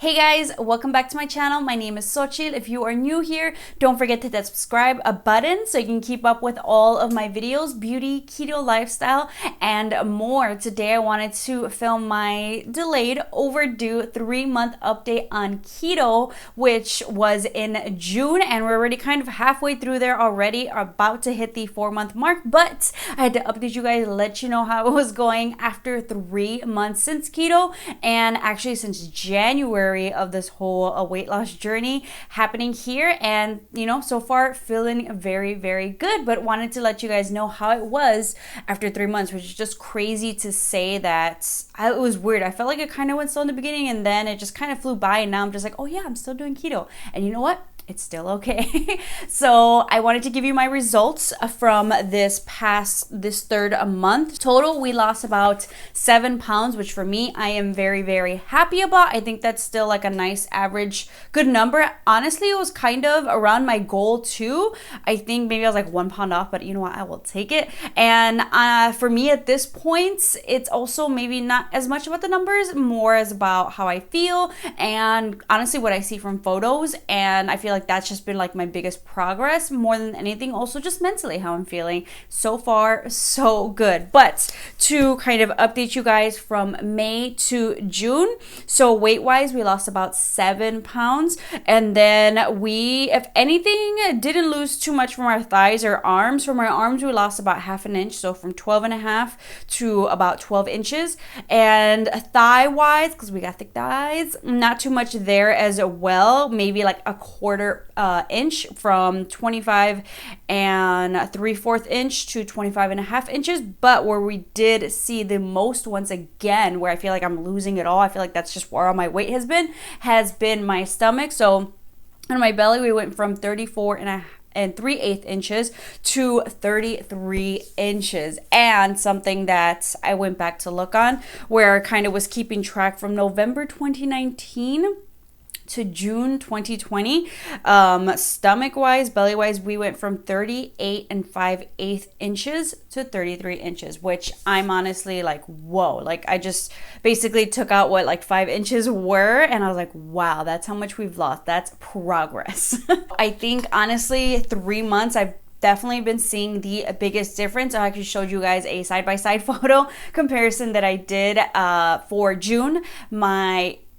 Hey guys, welcome back to my channel. My name is Xochitl. If you are new here, don't forget to hit that subscribe button so you can keep up with all of my videos, beauty, keto lifestyle, and more. Today I wanted to film my delayed, overdue 3-month update on keto, which was in June, and we're already kind of halfway through there already, about to hit the 4-month mark, but I had to update you guys, let you know how it was going after 3 months since keto, and actually since January of this whole weight loss journey happening here. And you know, so far feeling very, very good, but wanted to let you guys know how it was after 3 months, which is just crazy to say that. It was weird. I felt like it kind of went slow in the beginning and then it just kind of flew by, and now I'm just like, oh yeah, I'm still doing keto. And you know what? It's still okay. So I wanted to give you my results from this third month. Total, we lost about 7 pounds, which for me, I am very, very happy about. I think that's still like a nice average, good number. Honestly, it was kind of around my goal too. I think maybe I was like 1 pound off, but you know what? I will take it. And for me at this point, it's also maybe not as much about the numbers, more as about how I feel and honestly what I see from photos. And I feel like that's just been like my biggest progress more than anything. Also just mentally how I'm feeling. So far so good. But to kind of update you guys from May to June, so weight wise we lost about 7 pounds, and then we, if anything, didn't lose too much from our thighs or arms. From our arms we lost about half an inch, so from 12.5 to about 12 inches. And thigh wise, because we got thick thighs, not too much there as well, maybe like a quarter inch, from 25 and 3/4 inch to 25.5 inches. But where we did see the most, once again, where I feel like I'm losing it all, I feel like that's just where all my weight has been my stomach. So on my belly we went from 34.3/8 inches to 33 inches. And something that I went back to look on, where I kind of was keeping track from November 2019 to June 2020, stomach wise, belly wise, we went from 38 5/8 inches to 33 inches, which I'm honestly like, whoa, like I just basically took out what like 5 inches were, and I was like, wow, that's how much we've lost. That's progress. I think honestly 3 months I've definitely been seeing the biggest difference. I actually showed you guys a side-by-side photo comparison that I did for June.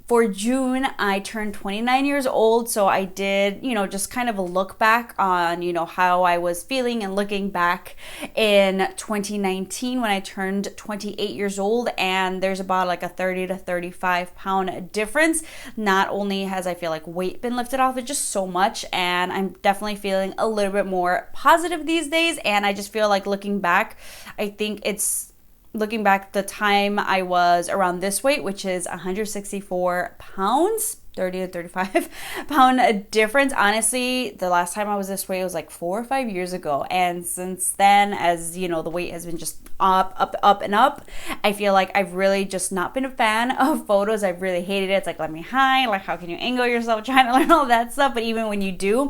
For June, I turned 29 years old, so I did, you know, just kind of a look back on, you know, how I was feeling, and looking back in 2019 when I turned 28 years old, and there's about like a 30 to 35 pound difference. Not only has I feel like weight been lifted off, it's just so much, and I'm definitely feeling a little bit more positive these days. And I just feel like looking back, I think looking back the time I was around this weight, which is 164 pounds, 30 to 35 pound difference. Honestly, the last time I was this way was like 4 or 5 years ago. And since then, as you know, the weight has been just up and up. I feel like I've really just not been a fan of photos. I've really hated it. It's like, let me hide, like how can you angle yourself, trying to learn all that stuff. But even when you do,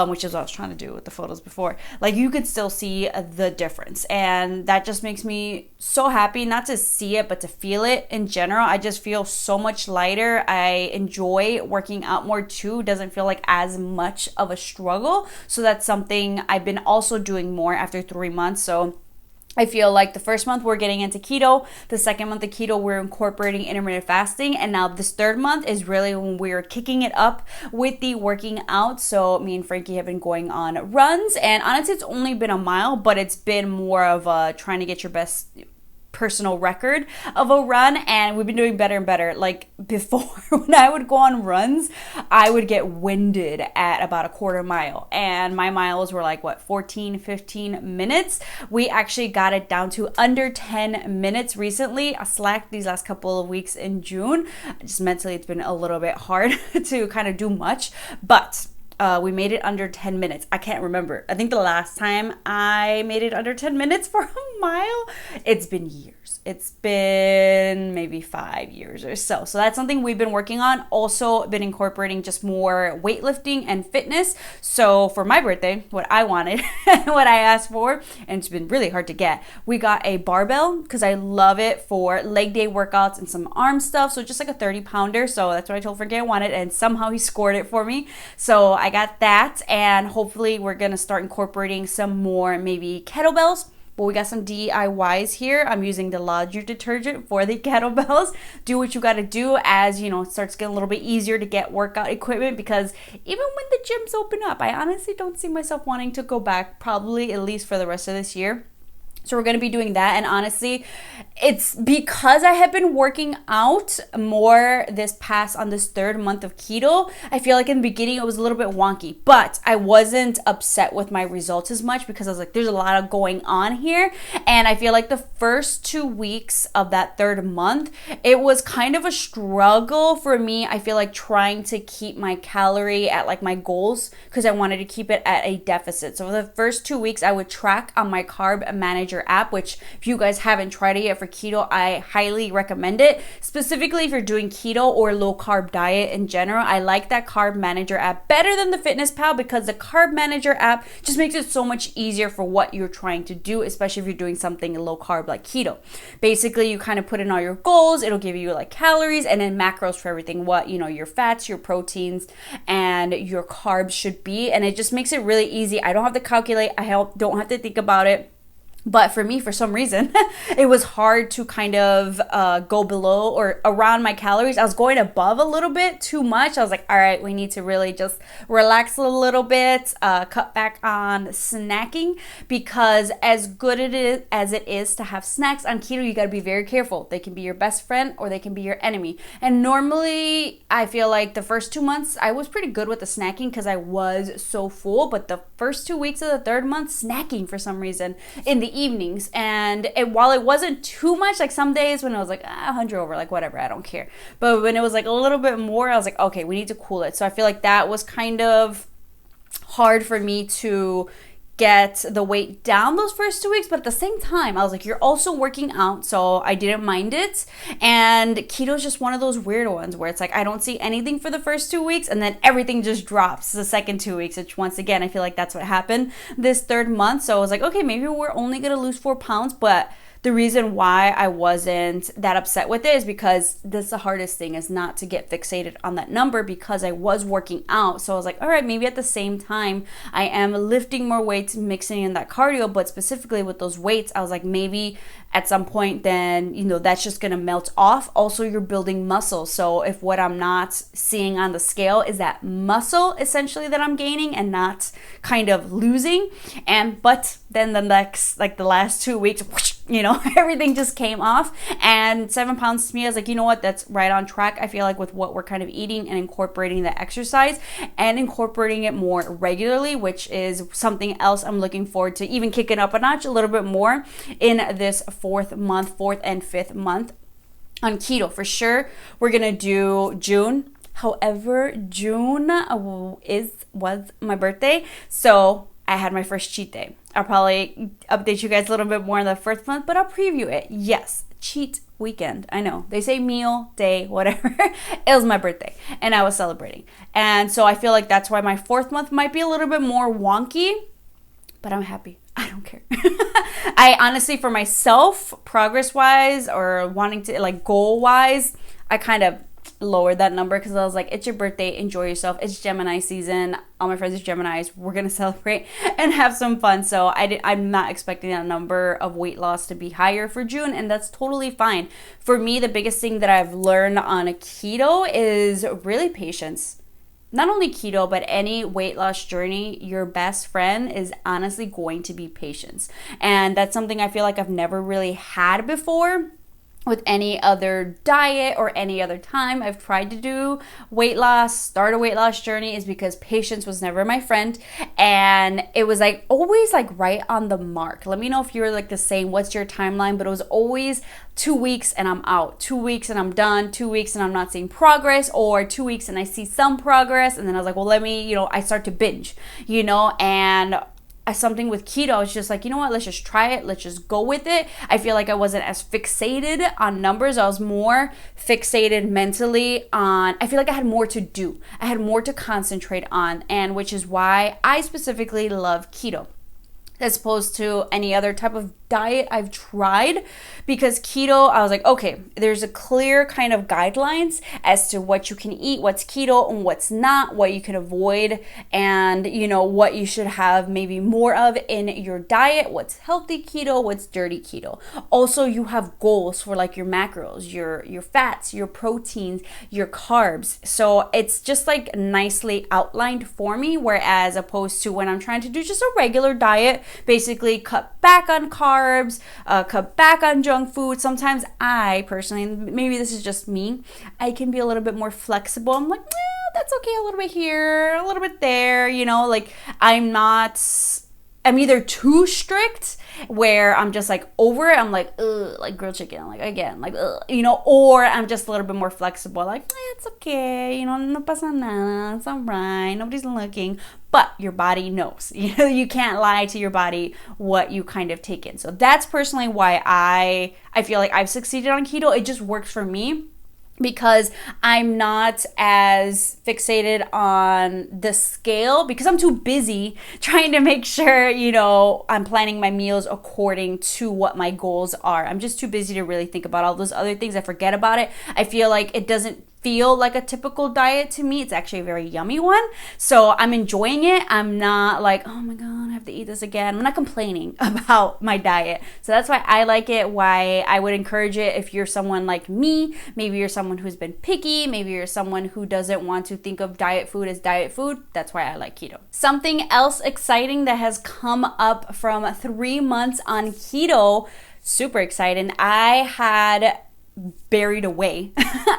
which is what I was trying to do with the photos before, like you could still see the difference. And that just makes me so happy, not to see it, but to feel it in general. I just feel so much lighter. I enjoy working out more too. Doesn't feel like as much of a struggle. So that's something I've been also doing more after 3 months. So I feel like the first month we're getting into keto, the second month of keto we're incorporating intermittent fasting, and now this third month is really when we're kicking it up with the working out. So me and Frankie have been going on runs, and honestly it's only been a mile, but it's been more of a trying to get your best personal record of a run, and we've been doing better and better. Like before, when I would go on runs, I would get winded at about a quarter mile, and my miles were like what, 14-15 minutes. We actually got it down to under 10 minutes recently. I slacked these last couple of weeks in June. Just mentally it's been a little bit hard to kind of do much, but we made it under 10 minutes. I can't remember. I think the last time I made it under 10 minutes for a mile, it's been years. It's been maybe 5 years or so. So that's something we've been working on. Also been incorporating just more weightlifting and fitness. So for my birthday, what I wanted, what I asked for, and it's been really hard to get, we got a barbell because I love it for leg day workouts and some arm stuff. So just like a 30-pounder. So that's what I told Fergie I wanted, and somehow he scored it for me. So I got that, and hopefully we're gonna start incorporating some more maybe kettlebells. But we got some DIYs here. I'm using the laundry detergent for the kettlebells. Do what you got to do as, you know, it starts getting a little bit easier to get workout equipment, because even when the gyms open up, I honestly don't see myself wanting to go back, probably at least for the rest of this year. So we're going to be doing that. And honestly, it's because I have been working out more on this third month of keto. I feel like in the beginning it was a little bit wonky, but I wasn't upset with my results as much because I was like, there's a lot of going on here. And I feel like the first 2 weeks of that third month, it was kind of a struggle for me. I feel like trying to keep my calorie at like my goals, because I wanted to keep it at a deficit. So for the first 2 weeks, I would track on my Carb Manager app, which if you guys haven't tried it yet for keto, I highly recommend it. Specifically if you're doing keto or low carb diet in general, I like that Carb Manager app better than the Fitness Pal, because the Carb Manager app just makes it so much easier for what you're trying to do, especially if you're doing something low carb like keto. Basically, you kind of put in all your goals, it'll give you like calories and then macros for everything, what, you know, your fats, your proteins, and your carbs should be, and it just makes it really easy. I don't have to calculate, don't have to think about it. But for me, for some reason, it was hard to kind of go below or around my calories. I was going above a little bit too much. I was like, all right, we need to really just relax a little bit, cut back on snacking, because as good as it is to have snacks on keto, you got to be very careful. They can be your best friend or they can be your enemy. And normally, I feel like the first 2 months, I was pretty good with the snacking because I was so full. But the first 2 weeks of the third month, snacking for some reason in the evenings, and while it wasn't too much, like some days when I was like 100 over, like whatever, I don't care, but when it was like a little bit more, I was like, okay, we need to cool it. So I feel like that was kind of hard for me to get the weight down those first 2 weeks, but at the same time, I was like, you're also working out, so I didn't mind it. And keto is just one of those weird ones where it's like, I don't see anything for the first 2 weeks, and then everything just drops the second 2 weeks, which once again, I feel like that's what happened this third month. So I was like, okay, maybe we're only gonna lose 4 pounds, but the reason why I wasn't that upset with it is because that's the hardest thing, is not to get fixated on that number, because I was working out. So I was like, all right, maybe at the same time I am lifting more weights, mixing in that cardio, but specifically with those weights, I was like, maybe at some point then, you know, that's just gonna melt off. Also, you're building muscle. So if what I'm not seeing on the scale is that muscle essentially that I'm gaining and not kind of losing, but then the next, like the last 2 weeks, whoosh, you know, everything just came off. And 7 pounds to me, I was like, you know what, that's right on track. I feel like with what we're kind of eating and incorporating the exercise and incorporating it more regularly, which is something else I'm looking forward to even kicking up a notch a little bit more in this fourth and fifth month on keto. For sure, we're gonna do June. However, June was my birthday, so I had my first cheat day. I'll probably update you guys a little bit more in the first month, but I'll preview it. Yes, cheat weekend. I know they say meal day, whatever. It was my birthday and I was celebrating, and so I feel like that's why my fourth month might be a little bit more wonky, but I'm happy. I don't care. I honestly, for myself, progress wise or wanting to, like, goal wise, I kind of lowered that number because I was like, it's your birthday, enjoy yourself. It's Gemini season. All my friends are Geminis. We're gonna celebrate and have some fun. So I'm not expecting that number of weight loss to be higher for June, and that's totally fine. For me, the biggest thing that I've learned on a keto is really patience. Not only keto, but any weight loss journey, your best friend is honestly going to be patience. And that's something I feel like I've never really had before. with any other diet or any other time I've tried to do weight loss, start a weight loss journey, is because patience was never my friend. And it was like always like right on the mark. Let me know if you're like the same. What's your timeline? But it was always 2 weeks and I'm out, 2 weeks and I'm done, 2 weeks and I'm not seeing progress, or 2 weeks and I see some progress. And then I was like, well, let me, I start to binge, and something with keto, I was just like, you know what, let's just try it, let's just go with it. I feel like I wasn't as fixated on numbers. I was more fixated mentally on, I feel like I had more to do, I had more to concentrate on, and which is why I specifically love keto as opposed to any other type of diet I've tried. Because keto, I was like, okay, there's a clear kind of guidelines as to what you can eat, what's keto and what's not, what you can avoid, and what you should have maybe more of in your diet, what's healthy keto, what's dirty keto. Also, you have goals for like your macros, your fats, your proteins, your carbs. So it's just like nicely outlined for me, whereas opposed to when I'm trying to do just a regular diet, basically cut back on carbs, cut back on junk food. Sometimes I personally, maybe this is just me, I can be a little bit more flexible. I'm like, that's okay, a little bit here, a little bit there, like I'm either too strict where I'm just like over it, I'm like, ugh, like grilled chicken, like again, like, ugh, or I'm just a little bit more flexible, like, it's okay, no pasa nada, it's all right, nobody's looking. But your body knows, you can't lie to your body what you kind of take in. So that's personally why I feel like I've succeeded on keto. It just works for me, because I'm not as fixated on the scale, because I'm too busy trying to make sure, I'm planning my meals according to what my goals are. I'm just too busy to really think about all those other things. I forget about it. I feel like it doesn't feel like a typical diet to me. It's actually a very yummy one. So I'm enjoying it. I'm not like, oh my God, I have to eat this again. I'm not complaining about my diet. So that's why I like it, why I would encourage it if you're someone like me. Maybe you're someone who's been picky. Maybe you're someone who doesn't want to think of diet food as diet food. That's why I like keto. Something else exciting that has come up from 3 months on keto, super exciting. I had buried away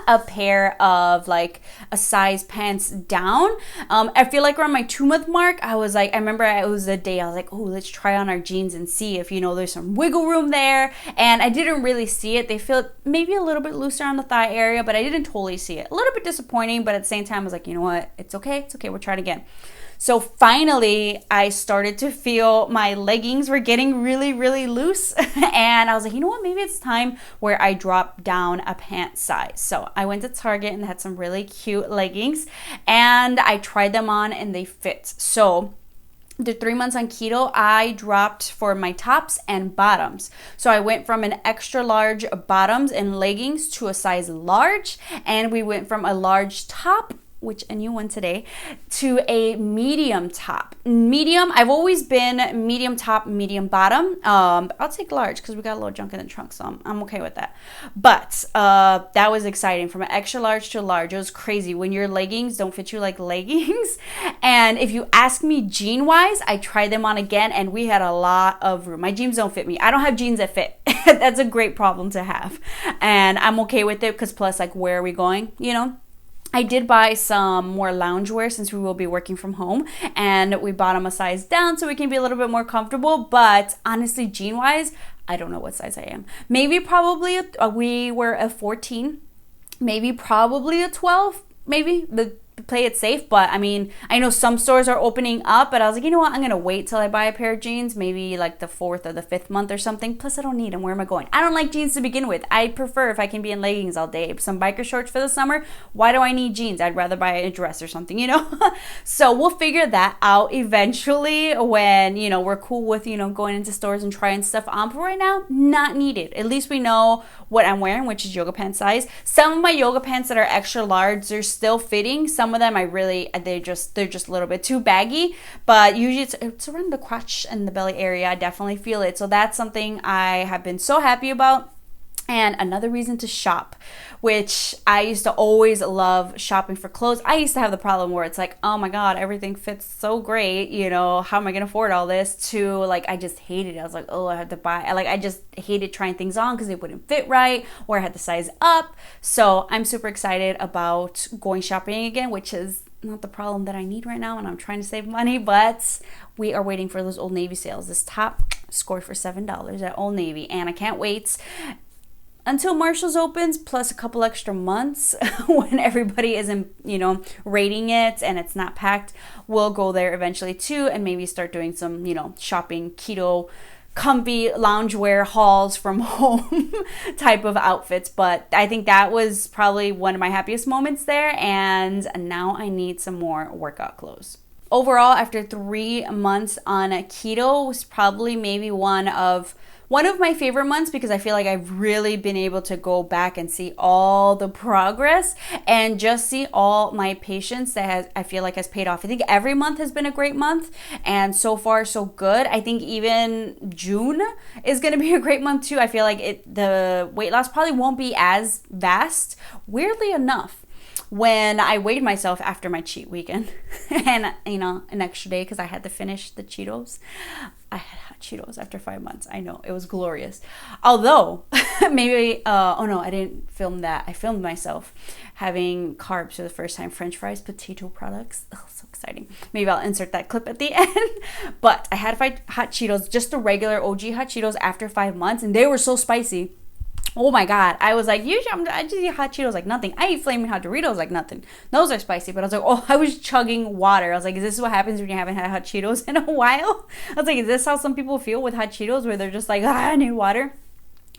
a pair of like a size pants down. I feel like around my 2-month mark, I was like, I remember it was a day I was like, oh, let's try on our jeans and see if, there's some wiggle room there. And I didn't really see it. They feel maybe a little bit looser on the thigh area, but I didn't totally see it. A little bit disappointing, but at the same time, I was like, you know what? It's okay. It's okay. We'll try it again. So finally, I started to feel my leggings were getting really, really loose. And I was like, you know what? Maybe it's time where I drop down a pant size. So I went to Target and had some really cute leggings. And I tried them on and they fit. So the 3 months on keto, I dropped for my tops and bottoms. So I went from an extra large bottoms and leggings to a size large. And we went from a large top, which a new one today, to a medium top. Medium, I've always been medium top, medium bottom. I'll take large because we got a little junk in the trunk, so I'm okay with that. But that was exciting. From an extra large to large, it was crazy when your leggings don't fit you like leggings. And if you ask me jean wise, I tried them on again and we had a lot of room. My jeans don't fit me. I don't have jeans that fit. That's a great problem to have. And I'm okay with it because plus, like, where are we going, I did buy some more loungewear since we will be working from home, and we bought them a size down so we can be a little bit more comfortable. But honestly, jean wise, I don't know what size I am. Maybe probably we were a 14, maybe probably a 12, maybe play it safe. But I mean, I know some stores are opening up, but I was like, you know what, I'm gonna wait till I buy a pair of jeans, maybe like the 4th or the 5th month or something. Plus I don't need them. Where am I going? I don't like jeans to begin with. I prefer if I can be in leggings all day. Some biker shorts for the summer. Why do I need jeans? I'd rather buy a dress or something, So we'll figure that out eventually when we're cool with going into stores and trying stuff on. But right now, not needed. At least we know what I'm wearing, which is yoga pant size. Some of my yoga pants that are extra large, they're still fitting. Some of them they're just a little bit too baggy, but usually it's around the crotch and the belly area. I definitely feel it. So that's something I have been so happy about. And another reason to shop, which I used to always love shopping for clothes. I used to have the problem where it's like, oh my God, everything fits so great. You know, how am I going to afford all this? To like, I just hated it. I was like, oh, I have to buy. Like, I just hated trying things on because they wouldn't fit right, or I had to size up. So I'm super excited about going shopping again, which is not the problem that I need right now, and I'm trying to save money, but we are waiting for those Old Navy sales. This top scored for $7 at Old Navy, and I can't wait until Marshall's opens, plus a couple extra months when everybody isn't, you know, rating it and it's not packed. We'll go there eventually too, and maybe start doing some, you know, shopping keto comfy loungewear hauls from home type of outfits. But I think that was probably one of my happiest moments there, and now I need some more workout clothes. Overall, after 3 months on keto, was probably maybe one of my favorite months, because I feel like I've really been able to go back and see all the progress and just see all my patience that I feel like has paid off. I think every month has been a great month, and so far so good. I think even June is going to be a great month too. I feel like the weight loss probably won't be as vast, weirdly enough. When I weighed myself after my cheat weekend and, you know, an extra day because I had to finish the Cheetos. I had hot Cheetos after 5 months. I know, it was glorious. Although, maybe, oh no, I didn't film that. I filmed myself having carbs for the first time. French fries, potato products. Oh, so exciting. Maybe I'll insert that clip at the end. But I had hot Cheetos, just the regular OG hot Cheetos after 5 months, and they were so spicy. Oh my God. I was like, usually I just eat hot Cheetos like nothing. I eat Flaming Hot Doritos like nothing. Those are spicy. But I was like, oh, I was chugging water. I was like, is this what happens when you haven't had hot Cheetos in a while? I was like, is this how some people feel with hot Cheetos, where they're just like, I need water?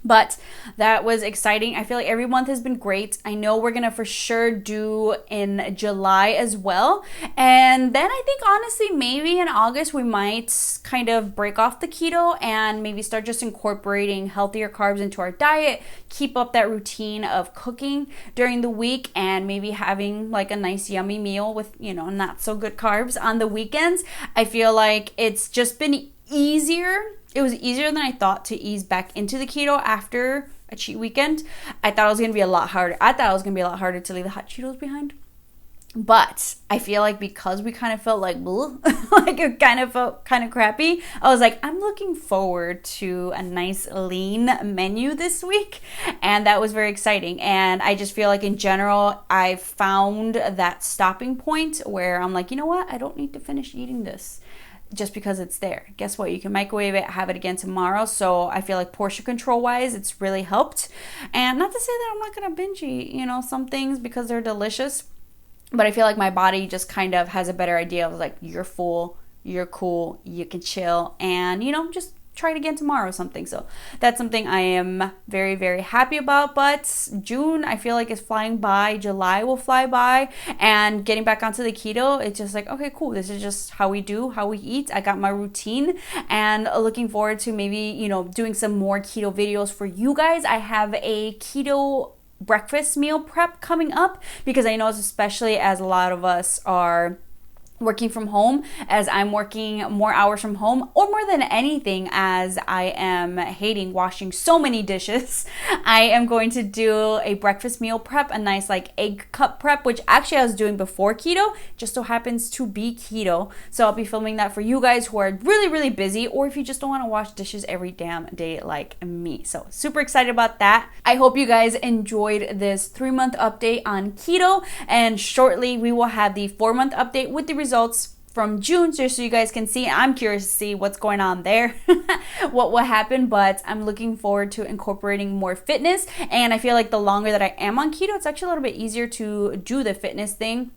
But that was exciting. I feel like every month has been great. I know we're going to for sure do in July as well. And then I think honestly, maybe in August, we might kind of break off the keto and maybe start just incorporating healthier carbs into our diet, keep up that routine of cooking during the week, and maybe having like a nice yummy meal with, you know, not so good carbs on the weekends. I feel like it's just been easier. It was easier than I thought to ease back into the keto after a cheat weekend. I thought it was going to be a lot harder. I thought it was going to be a lot harder to leave the hot Cheetos behind. But I feel like because we kind of felt like, like it kind of felt kind of crappy, I was like, I'm looking forward to a nice lean menu this week. And that was very exciting. And I just feel like in general, I found that stopping point where I'm like, you know what? I don't need to finish eating this just because it's there. Guess what? You can microwave it, have it again tomorrow. So I feel like portion control wise, it's really helped. And not to say that I'm not going to binge eat, you know, some things because they're delicious. But I feel like my body just kind of has a better idea of like, you're full, you're cool, you can chill, and, you know, just try it again tomorrow or something. So that's something I am very, very happy about. But June, I feel like is flying by. July will fly by. And getting back onto the keto, it's just like, okay, cool. This is just how we do, how we eat. I got my routine, and looking forward to maybe, you know, doing some more keto videos for you guys. I have a keto breakfast meal prep coming up, because I know, especially as a lot of us are working from home, as I'm working more hours from home, or more than anything, as I am hating washing so many dishes, I am going to do a breakfast meal prep, a nice like egg cup prep, which actually I was doing before keto, just so happens to be keto. So I'll be filming that for you guys who are really, really busy, or if you just don't want to wash dishes every damn day like me. So super excited about that. I hope you guys enjoyed this 3-month update on keto, and shortly we will have the 4-month update with the results from June, just so you guys can see. I'm curious to see what's going on there, what will happen, but I'm looking forward to incorporating more fitness. And I feel like the longer that I am on keto, it's actually a little bit easier to do the fitness thing.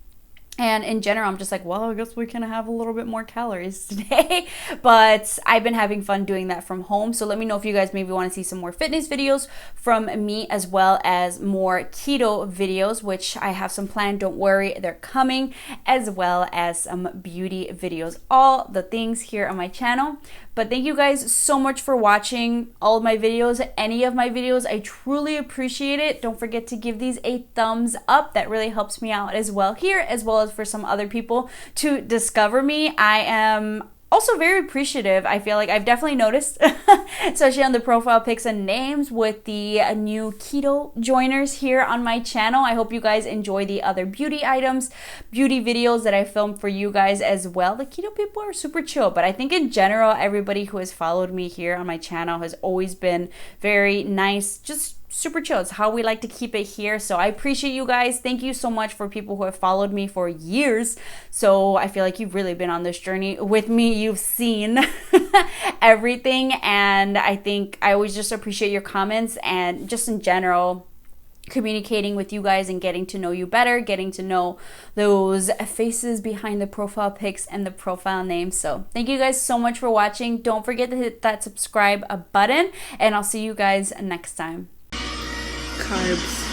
And in general, I'm just like, well, I guess we can have a little bit more calories today. But I've been having fun doing that from home. So let me know if you guys maybe want to see some more fitness videos from me, as well as more keto videos, which I have some planned. Don't worry, they're coming, as well as some beauty videos. All the things here on my channel. But thank you guys so much for watching all of my videos, any of my videos. I truly appreciate it. Don't forget to give these a thumbs up. That really helps me out as well here, as well as for some other people to discover me. I am also very appreciative. I feel like I've definitely noticed, especially on the profile pics and names, with the new keto joiners here on my channel. I hope you guys enjoy the other beauty items, beauty videos that I filmed for you guys as well. The keto people are super chill, but I think in general, everybody who has followed me here on my channel has always been very nice, just super chill. It's how we like to keep it here. So I appreciate you guys. Thank you so much for people who have followed me for years. So I feel like you've really been on this journey with me. You've seen everything, and I think I always just appreciate your comments and just in general communicating with you guys and getting to know you better, getting to know those faces behind the profile pics and the profile names. So thank you guys so much for watching. Don't forget to hit that subscribe button, and I'll see you guys next time. Carbs.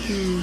Mm.